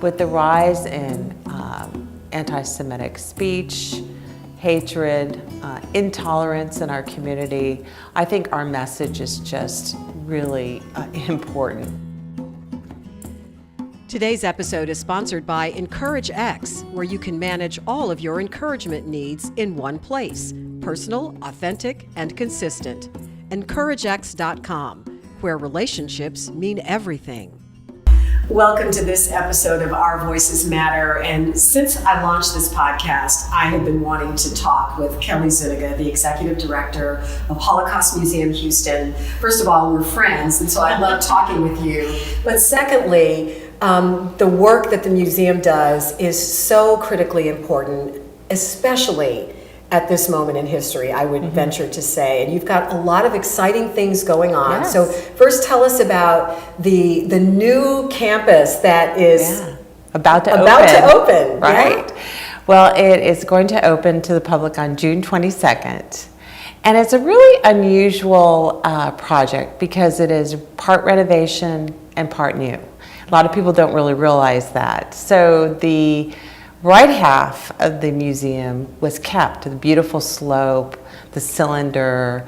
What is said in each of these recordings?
With the rise in anti-Semitic speech, hatred, intolerance in our community, I think our message is just really important. Today's episode is sponsored by EncourageX, where you can manage all of your encouragement needs in one place. Personal, authentic, and consistent. EncourageX.com, where relationships mean everything. Welcome to this episode of Our Voices Matter. And since I launched this podcast, I have been wanting to talk with Kelly Zuniga, the Executive Director of Holocaust Museum Houston. First of all, we're friends, and so I love talking with you. But secondly, the work that the museum does is so critically important, especially at this moment in history, I would venture to say. And you've got a lot of exciting things going on. Yes. So first tell us about the new campus that is about to open. Right. Yeah. Well, it is going to open to the public on June 22nd. And it's a really unusual project because it is part renovation and part new. A lot of people don't really realize that. So the right half of the museum was kept, the beautiful slope, the cylinder,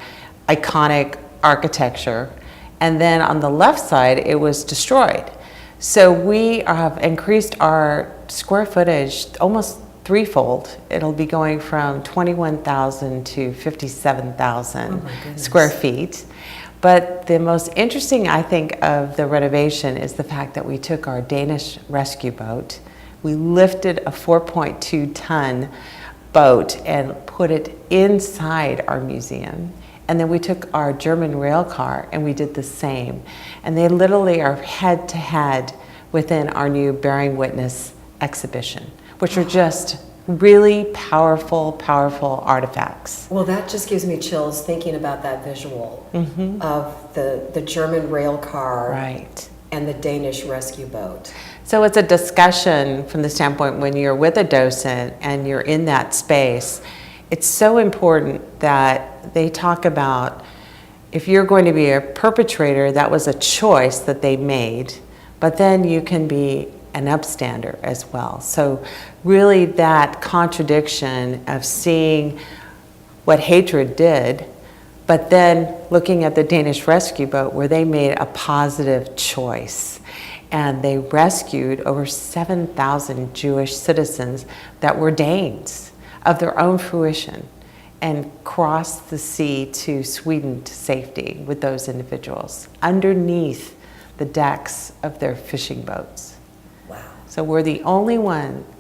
iconic architecture, and then on the left side it was destroyed. So we have increased our square footage almost threefold. It'll be going from 21,000 to 57,000 square feet. But the most interesting, I think, of the renovation is the fact that we took our Danish rescue boat. We lifted a 4.2-ton boat and put it inside our museum. And then we took our German rail car and we did the same. And they literally are head to head within our new Bearing Witness exhibition, which are just really powerful artifacts. Well, that just gives me chills thinking about that visual of the German rail car and the Danish rescue boat. So it's a discussion from the standpoint when you're with a docent and you're in that space. It's so important that they talk about if you're going to be a perpetrator, that was a choice that they made, but then you can be an upstander as well. So really that contradiction of seeing what hatred did, but then looking at the Danish rescue boat where they made a positive choice. And they rescued over 7,000 Jewish citizens that were Danes of their own fruition and crossed the sea to Sweden to safety with those individuals underneath the decks of their fishing boats. Wow. So we're the only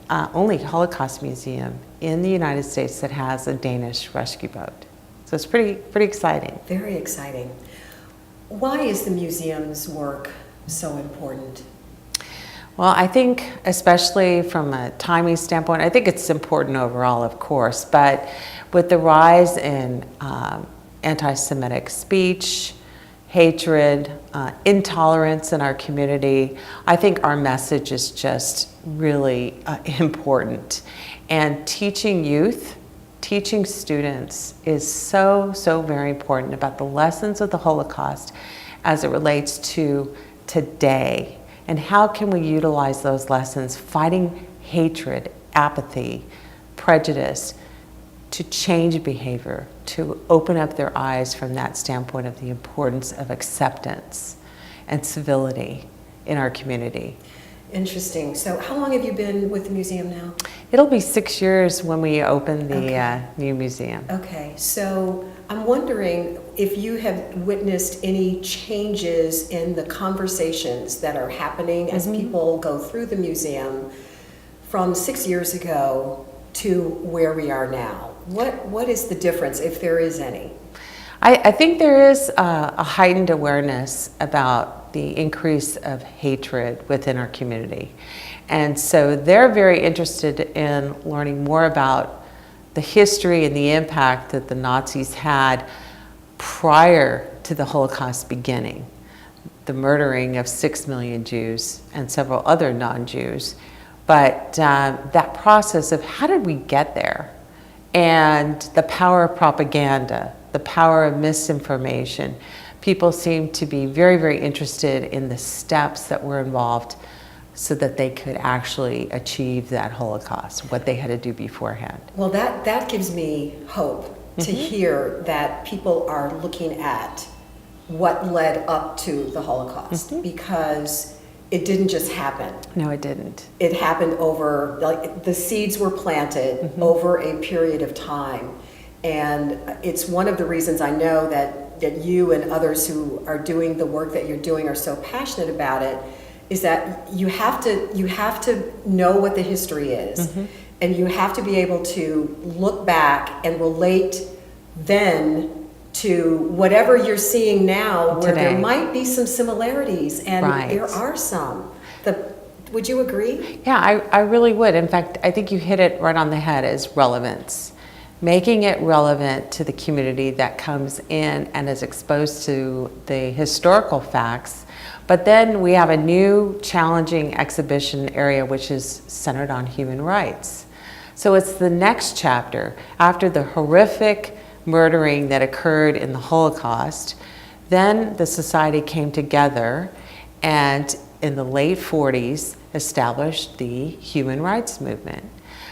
Holocaust museum in the United States that has a Danish rescue boat. So it's pretty exciting. Very exciting. Why is the museum's work so important? Well, I think especially from a timing standpoint, I think it's important overall, of course, but with the rise in anti-Semitic speech, hatred, intolerance in our community, I think our message is just really important. And teaching youth, teaching students is so very important about the lessons of the Holocaust as it relates to today, and how can we utilize those lessons fighting hatred, apathy, prejudice to change behavior, to open up their eyes from that standpoint of the importance of acceptance and civility in our community. Interesting. So how long have you been with the museum now? It'll be 6 years when we open the new museum. Okay, so I'm wondering if you have witnessed any changes in the conversations that are happening as people go through the museum from 6 years ago to where we are now. What is the difference, if there is any? I think there is a heightened awareness about the increase of hatred within our community. And so they're very interested in learning more about the history and the impact that the Nazis had prior to the Holocaust beginning, the murdering of 6 million Jews and several other non-Jews. But that process of how did we get there, and the power of propaganda, the power of misinformation. People seem to be very, very interested in the steps that were involved so that they could actually achieve that Holocaust, what they had to do beforehand. Well, that gives me hope to hear that people are looking at what led up to the Holocaust, because it didn't just happen. No, it didn't. It happened over, like, the seeds were planted over a period of time. And it's one of the reasons I know that you and others who are doing the work that you're doing are so passionate about it, is that you have to know what the history is, and you have to be able to look back and relate then to whatever you're seeing now, where Today. there might be some similarities, and Right. there are some. Would you agree? Yeah, I really would. In fact, I think you hit it right on the head, is relevance. Making it relevant to the community that comes in and is exposed to the historical facts. But then we have a new challenging exhibition area which is centered on human rights. So it's the next chapter. After the horrific murdering that occurred in the Holocaust, then the society came together and in the late 40s established the human rights movement.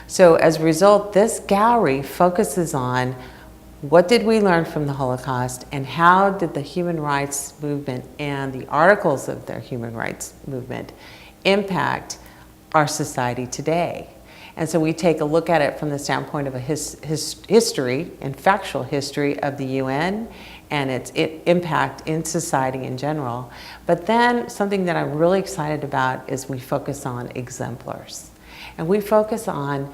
So as a result, this gallery focuses on what did we learn from the Holocaust, and how did the human rights movement and the articles of the human rights movement impact our society today. And so we take a look at it from the standpoint of a history and factual history of the UN and its impact in society in general. But then something that I'm really excited about is we focus on exemplars. And we focus on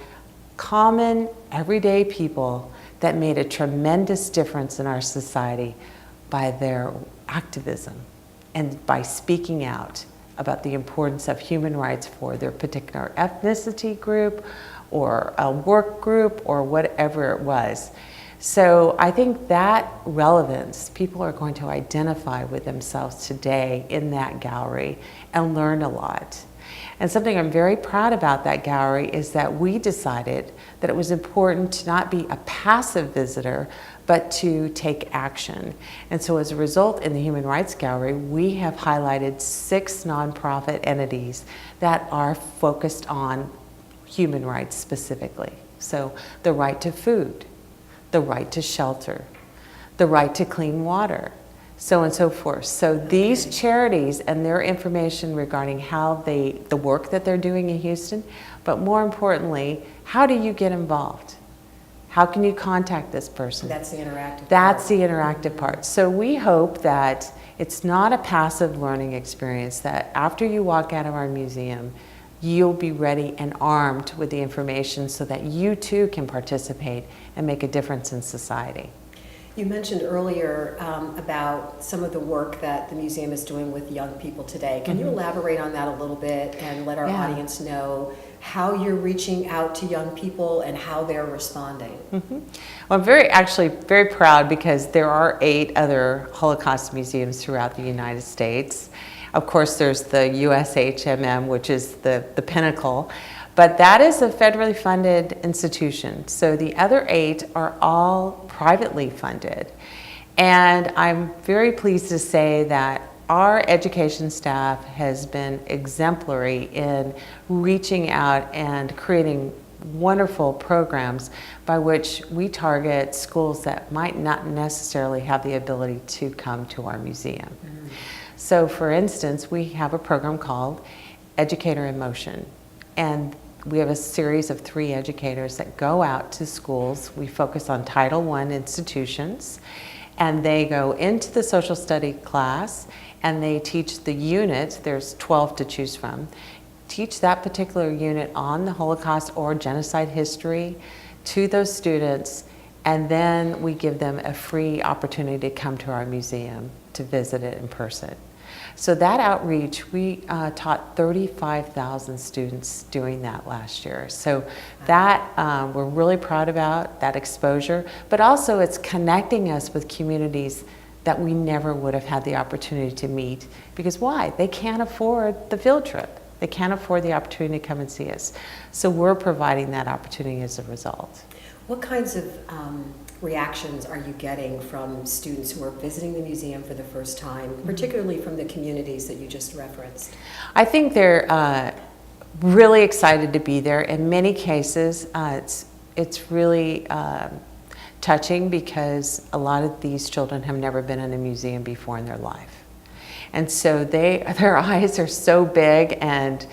common, everyday people that made a tremendous difference in our society by their activism and by speaking out about the importance of human rights for their particular ethnicity group or a work group or whatever it was. So I think that relevance, people are going to identify with themselves today in that gallery and learn a lot. And something I'm very proud about that gallery is that we decided that it was important to not be a passive visitor, but to take action. And so as a result, in the Human Rights Gallery, we have highlighted 6 nonprofit entities that are focused on human rights specifically. So the right to food, the right to shelter, the right to clean water, so on and so forth. So these charities and their information regarding how the work that they're doing in Houston, but more importantly, how do you get involved? How can you contact this person? That's the interactive part. That's the interactive part. So we hope that it's not a passive learning experience, that after you walk out of our museum, you'll be ready and armed with the information so that you too can participate and make a difference in society. You mentioned earlier about some of the work that the museum is doing with young people today. Can you elaborate on that a little bit and let our audience know how you're reaching out to young people and how they're responding? Well, I'm actually very proud because there are 8 other Holocaust museums throughout the United States. Of course, there's the USHMM, which is the pinnacle, but that is a federally funded institution. So the other 8 are all privately funded. And I'm very pleased to say that our education staff has been exemplary in reaching out and creating wonderful programs by which we target schools that might not necessarily have the ability to come to our museum. So for instance, we have a program called Educator in Motion, and we have a series of 3 educators that go out to schools. We focus on Title I institutions, and they go into the social study class and they teach the unit, there's 12 to choose from, teach that particular unit on the Holocaust or genocide history to those students, and then we give them a free opportunity to come to our museum to visit it in person. So that outreach, we taught 35,000 students doing that last year. So that we're really proud about, that exposure, but also it's connecting us with communities that we never would have had the opportunity to meet. Because why? They can't afford the field trip. They can't afford the opportunity to come and see us. So we're providing that opportunity as a result. What kinds of reactions are you getting from students who are visiting the museum for the first time, particularly from the communities that you just referenced? I think they're really excited to be there. In many cases, it's really touching because a lot of these children have never been in a museum before in their life. And so their eyes are so big and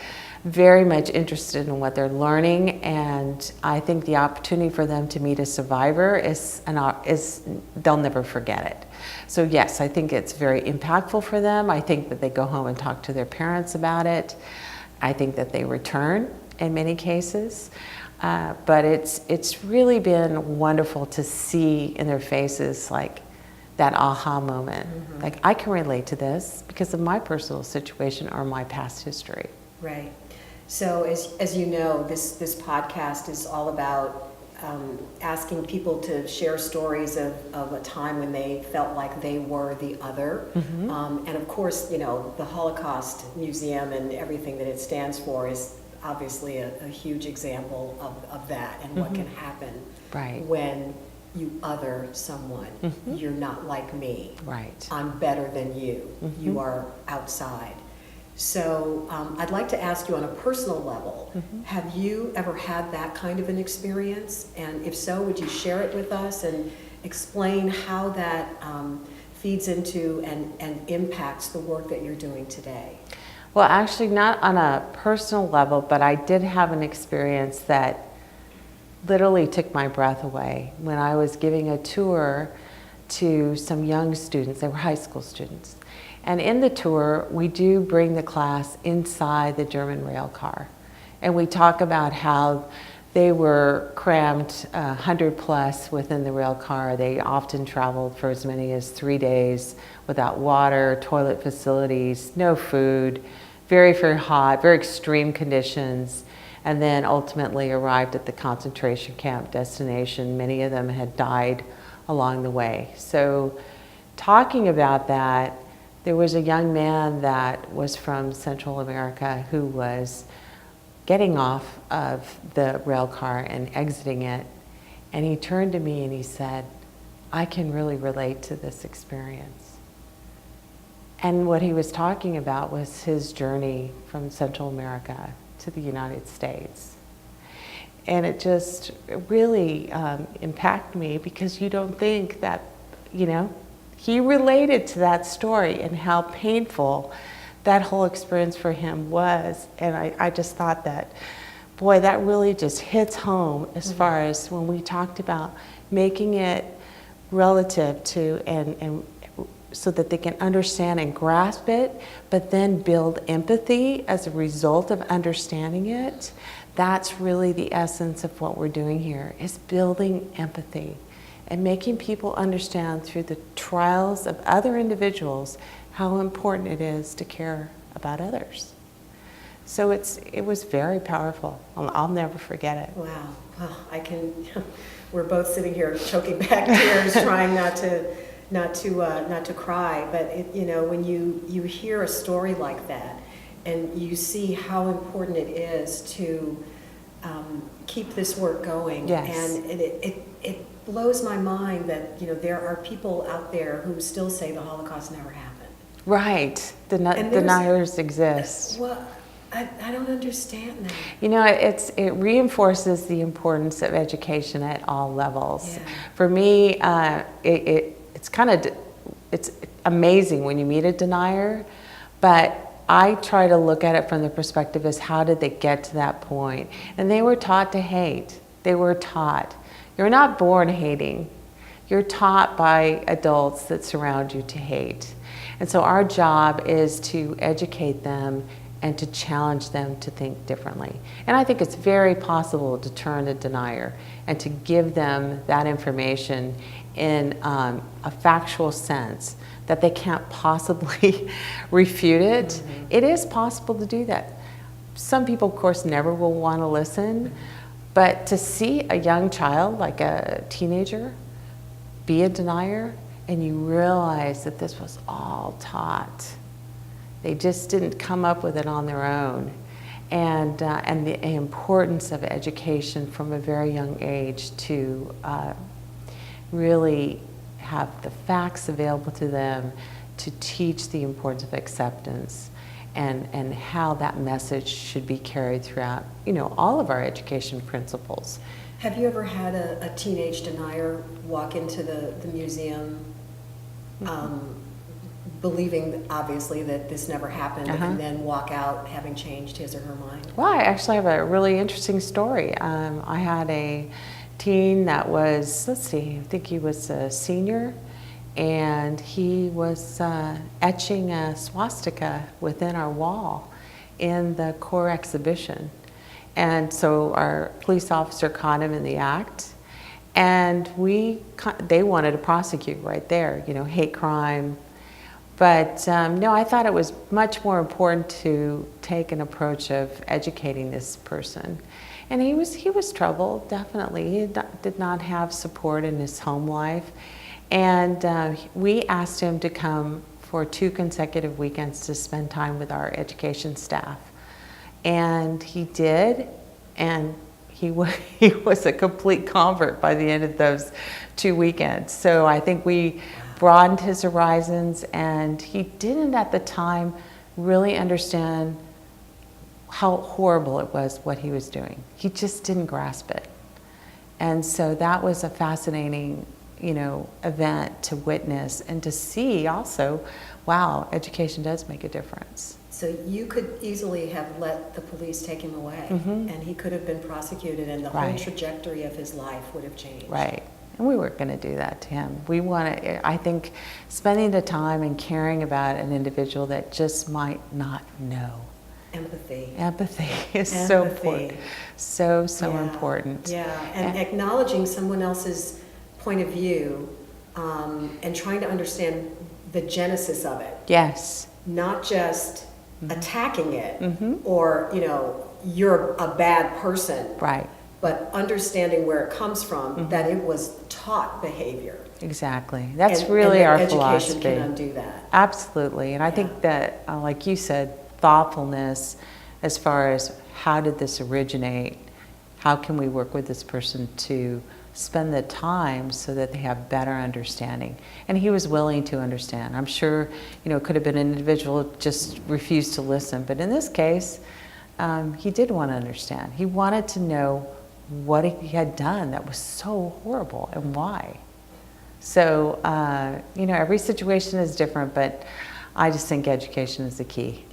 very much interested in what they're learning, and I think the opportunity for them to meet a survivor is they'll never forget it. So yes, I think it's very impactful for them. I think that they go home and talk to their parents about it. I think that they return in many cases, but it's really been wonderful to see in their faces like that aha moment. Like, I can relate to this because of my personal situation or my past history. Right. So as you know, this podcast is all about asking people to share stories of a time when they felt like they were the other. And of course, you know, the Holocaust Museum and everything that it stands for is obviously a huge example of that and what can happen when you other someone. You're not like me. Right. I'm better than you. You are outside. So I'd like to ask you on a personal level, have you ever had that kind of an experience? And if so, would you share it with us and explain how that feeds into and impacts the work that you're doing today? Well, actually not on a personal level, but I did have an experience that literally took my breath away when I was giving a tour to some young students. They were high school students. And in the tour, we do bring the class inside the German rail car. And we talk about how they were crammed 100 plus within the rail car. They often traveled for as many as 3 days without water, toilet facilities, no food, very, very hot, very extreme conditions, and then ultimately arrived at the concentration camp destination. Many of them had died along the way. So talking about that, there was a young man that was from Central America who was getting off of the rail car and exiting it. And he turned to me and he said, I can really relate to this experience. And what he was talking about was his journey from Central America to the United States. And it just really impacted me because you don't think that, you know, he related to that story and how painful that whole experience for him was. And I just thought that, boy, that really just hits home as far as when we talked about making it relative to and so that they can understand and grasp it, but then build empathy as a result of understanding it. That's really the essence of what we're doing here, is building empathy and making people understand through the trials of other individuals how important it is to care about others. So it was very powerful. I'll never forget it. Wow. Well, we're both sitting here choking back tears, trying not to cry. But you know, when you hear a story like that, and you see how important it is to keep this work going, and it blows my mind that, you know, there are people out there who still say the Holocaust never happened. Right. Deniers exist. Well, I don't understand that. You know, it reinforces the importance of education at all levels. Yeah. For me, it's amazing when you meet a denier, but I try to look at it from the perspective as how did they get to that point? And they were taught to hate. They were taught. You're not born hating. You're taught by adults that surround you to hate. And so our job is to educate them and to challenge them to think differently. And I think it's very possible to turn a denier and to give them that information in a factual sense that they can't possibly refute it. It is possible to do that. Some people, of course, never will want to listen, but to see a young child, like a teenager, be a denier, and you realize that this was all taught. They just didn't come up with it on their own. And the importance of education from a very young age to really have the facts available to them to teach the importance of acceptance and how that message should be carried throughout, all of our education principles. Have you ever had a teenage denier walk into the museum believing, obviously, that this never happened, and then walk out having changed his or her mind? Well, I actually have a really interesting story. I had a teen that was, I think he was a senior, and he was etching a swastika within our wall in the core exhibition. And so our police officer caught him in the act, and they wanted to prosecute right there, hate crime. But no, I thought it was much more important to take an approach of educating this person. And he was troubled, definitely. He did not have support in his home life. And we asked him to come for 2 consecutive weekends to spend time with our education staff. And he did, and he was a complete convert by the end of those 2 weekends. So I think we broadened his horizons, and he didn't at the time really understand how horrible it was what he was doing. He just didn't grasp it. And so that was a fascinating, event to witness and to see also, wow, education does make a difference. So you could easily have let the police take him away, and he could have been prosecuted, and the whole trajectory of his life would have changed. Right. And we weren't going to do that to him. I think spending the time and caring about an individual that just might not know. Empathy. Empathy is so important. So important. Yeah, and acknowledging someone else's point of view and trying to understand the genesis of it. Yes. Not just attacking it or, you're a bad person. Right. But understanding where it comes from, that it was taught behavior. Exactly. That's really our philosophy. Education can undo that. Absolutely. And I think that, like you said, thoughtfulness as far as how did this originate, how can we work with this person to spend the time so that they have better understanding. And he was willing to understand. I'm sure, it could have been an individual who just refused to listen. But in this case, he did want to understand. He wanted to know what he had done that was so horrible and why. So, every situation is different, but I just think education is the key.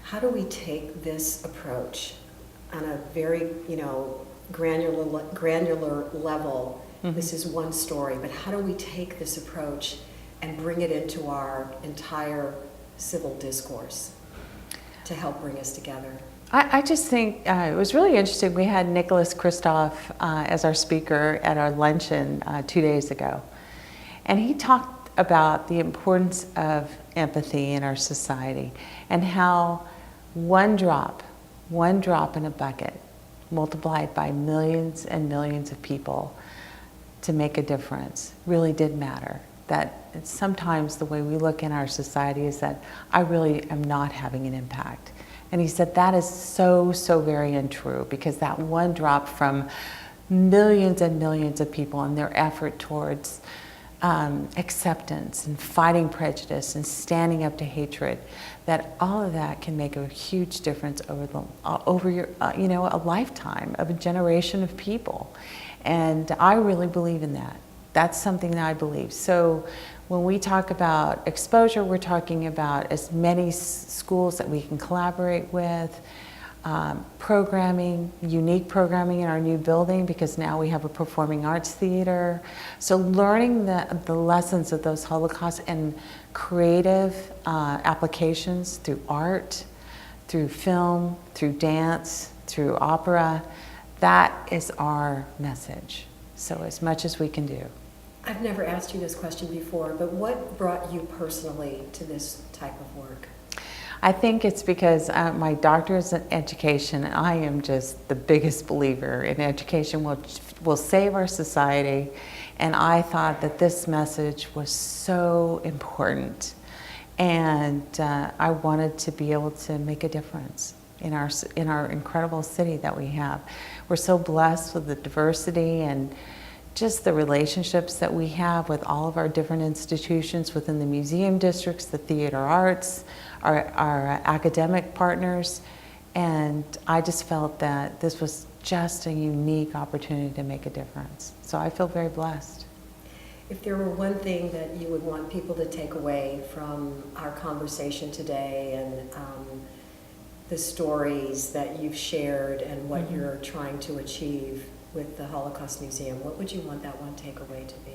How do we take this approach on a very, granular level? This is one story, but how do we take this approach and bring it into our entire civil discourse to help bring us together? I just think it was really interesting. We had Nicholas Kristof as our speaker at our luncheon 2 days ago. And he talked about the importance of empathy in our society and how one drop in a bucket multiplied by millions and millions of people to make a difference really did matter. That sometimes the way we look in our society is that I really am not having an impact. And he said that is so very untrue, because that one drop from millions and millions of people and their effort towards acceptance and fighting prejudice and standing up to hatred, that all of that can make a huge difference over your a lifetime of a generation of people. And I really believe in that. That's something that I believe. So when we talk about exposure, we're talking about as many schools that we can collaborate with, programming, unique programming in our new building, because now we have a performing arts theater. So learning the lessons of those Holocaust and creative applications through art, through film, through dance, through opera, that is our message. So as much as we can do. I've never asked you this question before, but what brought you personally to this type of work? I think it's because my doctorate in education, and I am just the biggest believer in education will save our society, and I thought that this message was so important, and I wanted to be able to make a difference in our incredible city that we have. We're so blessed with the diversity and just the relationships that we have with all of our different institutions within the museum districts, the theater arts, our academic partners. And I just felt that this was just a unique opportunity to make a difference. So I feel very blessed. If there were one thing that you would want people to take away from our conversation today and the stories that you've shared and what you're trying to achieve with the Holocaust Museum, what would you want that one takeaway to be?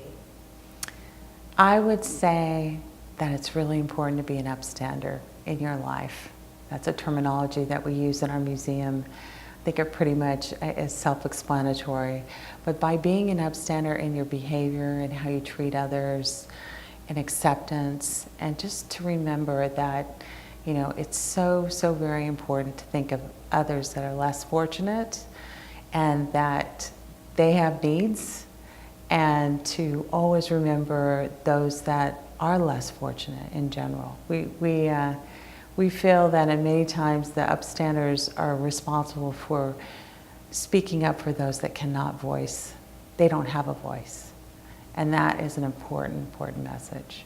I would say that it's really important to be an upstander in your life. That's a terminology that we use in our museum. I think it pretty much is self-explanatory. But by being an upstander in your behavior and how you treat others, and acceptance, and just to remember that, you know, it's so very important to think of others that are less fortunate and that they have needs, and to always remember those that are less fortunate in general. We feel that in many times the upstanders are responsible for speaking up for those that cannot voice. They don't have a voice. And that is an important message.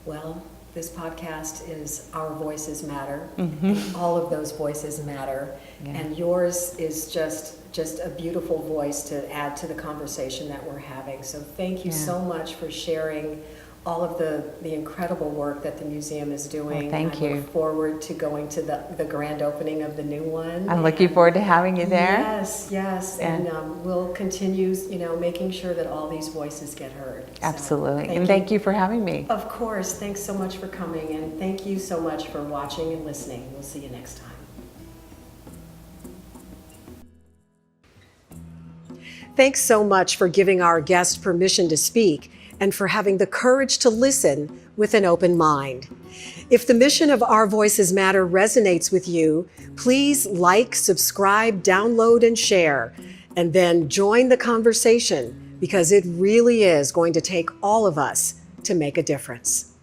Well, this podcast is Our Voices Matter. And all of those voices matter. Yeah. And yours is just a beautiful voice to add to the conversation that we're having. So thank you so much for sharing all of the incredible work that the museum is doing. Thank you. I look forward to going to the grand opening of the new one. I'm looking forward to having you there. Yes. And we'll continue, making sure that all these voices get heard. Absolutely. And thank you for having me. Of course. Thanks so much for coming. And thank you so much for watching and listening. We'll see you next time. Thanks so much for giving our guest permission to speak and for having the courage to listen with an open mind. If the mission of Our Voices Matter resonates with you, please like, subscribe, download, and share, and then join the conversation, because it really is going to take all of us to make a difference.